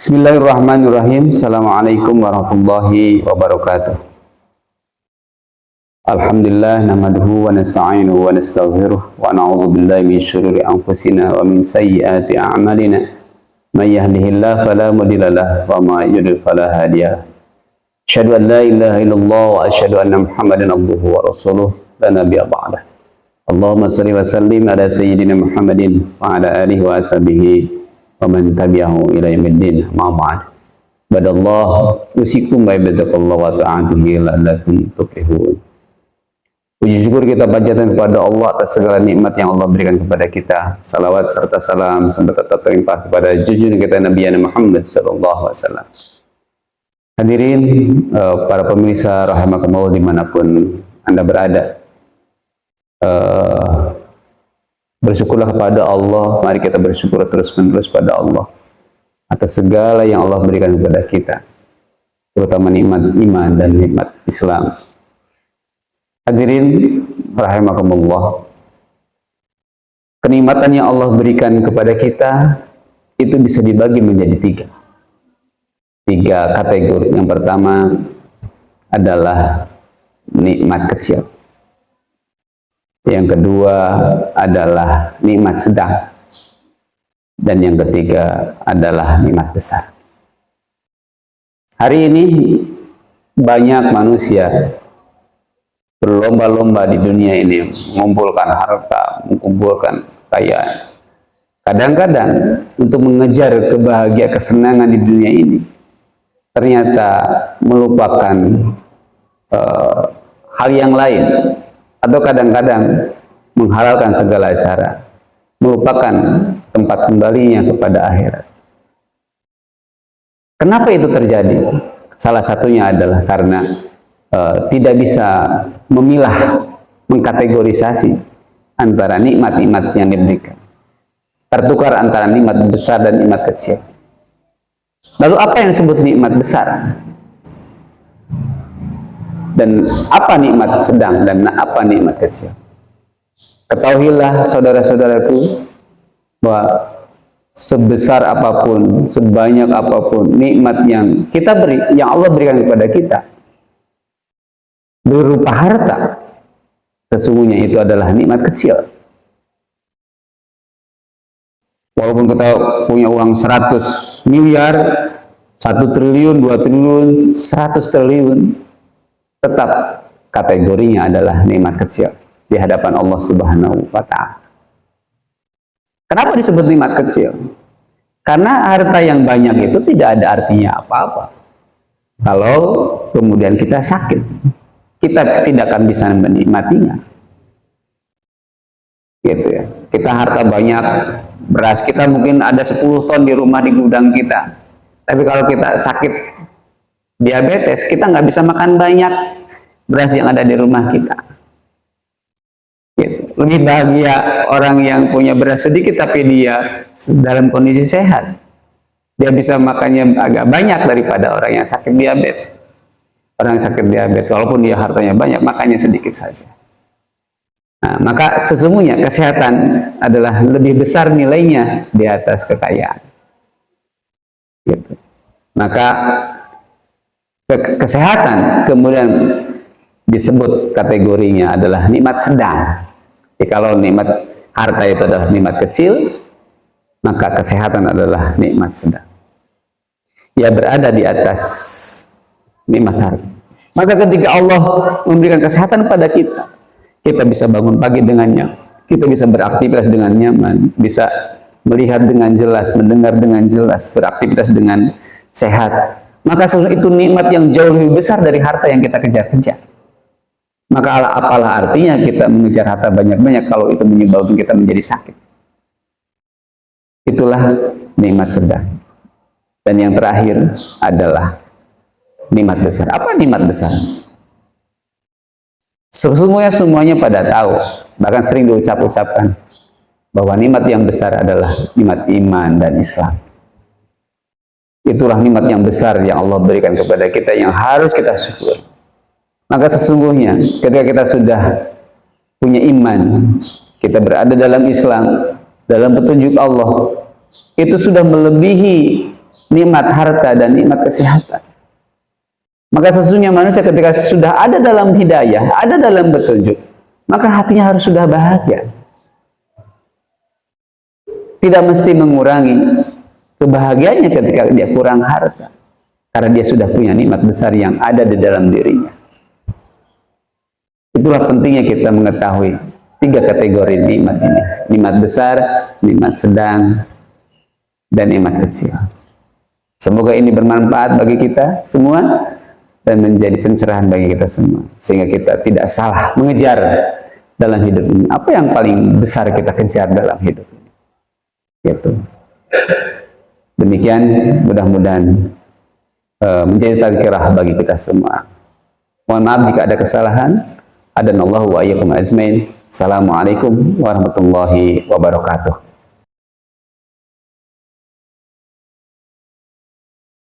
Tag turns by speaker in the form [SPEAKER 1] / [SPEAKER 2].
[SPEAKER 1] Bismillahirrahmanirrahim. Assalamualaikum warahmatullahi wabarakatuh. Alhamdulillah nahmaduhu wa nasta'inuhu wa nastaghfiruh wa na'udzu billahi min syururi anfusina wa min sayyiati a'malina. May yahdihillahu fala mudilla lahu wa may yudlil fala hadiya lahu. Asyhadu an la ilaha illallah wa asyhadu anna Muhammadan abduhu wa rasuluh la nabiyya ba'dah. Allahumma shalli wa sallim ala sayyidina Muhammadin wa ala alihi wa ashabihi wa man tabi'ahu ila yaumiddin. Ma ba'd. Badallah usikum wa ibadakallah wa ta'atuhi la'allakum tuflihun. Puji syukur kita panjatkan kepada Allah atas segala nikmat yang Allah berikan kepada kita. Salawat serta salam semoga tetap terlimpah kepada junjungan kita Nabi Muhammad sallallahu alaihi wasallam. Hadirin para pemirsa rahimakumullah dimanapun Anda berada. Bersyukurlah kepada Allah. Mari kita bersyukur terus-menerus pada Allah atas segala yang Allah berikan kepada kita, terutama nikmat iman dan nikmat Islam. Hadirin rahimakumullah, kenikmatan yang Allah berikan kepada kita itu bisa dibagi menjadi tiga kategori. Yang pertama adalah nikmat kecil. Yang kedua adalah nikmat sedang. Dan yang ketiga adalah nikmat besar. Hari ini banyak manusia berlomba-lomba di dunia ini mengumpulkan harta, mengumpulkan kekayaan. Kadang-kadang untuk mengejar kebahagiaan, kesenangan di dunia ini, ternyata melupakan hal yang lain. Atau kadang-kadang menghalalkan segala cara, melupakan tempat kembalinya kepada akhirat. Kenapa itu terjadi? Salah satunya adalah karena tidak bisa memilah, mengkategorisasi antara nikmat-nikmat yang diberikan. Tertukar antara nikmat besar dan nikmat kecil. Lalu apa yang disebut nikmat besar? Dan apa nikmat sedang dan apa nikmat kecil? Ketahuilah saudara-saudaraku bahwa sebesar apapun, sebanyak apapun nikmat yang kita beri, yang Allah berikan kepada kita berupa harta, sesungguhnya itu adalah nikmat kecil. Walaupun kita punya uang 100 miliar, 1 triliun, 2 triliun, 100 triliun, tetap kategorinya adalah nikmat kecil di hadapan Allah Subhanahu wa Ta'ala. Kenapa disebut nikmat kecil? Karena harta yang banyak itu tidak ada artinya apa-apa kalau kemudian kita sakit, kita tidak akan bisa menikmatinya. Gitu ya. Kita harta banyak, beras kita mungkin ada 10 ton di rumah di gudang kita, tapi kalau kita sakit diabetes, kita nggak bisa makan banyak beras yang ada di rumah kita. Gitu. Lebih bahagia orang yang punya beras sedikit tapi dia dalam kondisi sehat. Dia bisa makannya agak banyak daripada orang yang sakit diabetes. Orang yang sakit diabetes, walaupun dia hartanya banyak, makannya sedikit saja. Nah, maka sesungguhnya kesehatan adalah lebih besar nilainya di atas kekayaan. Gitu. Maka kesehatan kemudian disebut kategorinya adalah nikmat sedang. Jadi kalau nikmat harta itu adalah nikmat kecil, maka kesehatan adalah nikmat sedang. Ia berada di atas nikmat harta. Maka ketika Allah memberikan kesehatan pada kita, kita bisa bangun pagi dengannya, kita bisa beraktivitas dengan nyaman, bisa melihat dengan jelas, mendengar dengan jelas, beraktivitas dengan sehat. Maka itu nikmat yang jauh lebih besar dari harta yang kita kejar-kejar. Maka apalah artinya kita mengejar harta banyak-banyak kalau itu menyebabkan kita menjadi sakit. Itulah nikmat sedang. Dan yang terakhir adalah nikmat besar. Apa nikmat besar? Sesungguhnya semuanya pada tahu, bahkan sering diucap-ucapkan bahwa nikmat yang besar adalah nikmat iman dan Islam. Itulah nikmat yang besar yang Allah berikan kepada kita yang harus kita syukur. Maka sesungguhnya ketika kita sudah punya iman, kita berada dalam Islam, dalam petunjuk Allah, itu sudah melebihi nikmat harta dan nikmat kesehatan. Maka sesungguhnya manusia ketika sudah ada dalam hidayah, ada dalam petunjuk, maka hatinya harus sudah bahagia. Tidak mesti mengurangi kebahagiaannya ketika dia kurang harta, karena dia sudah punya nikmat besar yang ada di dalam dirinya. Itulah pentingnya kita mengetahui 3 kategori nikmat ini. Nikmat besar, nikmat sedang, dan nikmat kecil. Semoga ini bermanfaat bagi kita semua dan menjadi pencerahan bagi kita semua, sehingga kita tidak salah mengejar dalam hidup ini. Apa yang paling besar kita kejar dalam hidup ini? Gitu. Demikian, mudah-mudahan menjadi tazkirah bagi kita semua. Mohon maaf jika ada kesalahan. Adanallahu wa iyyakum ajmain. Assalamualaikum warahmatullahi wabarakatuh.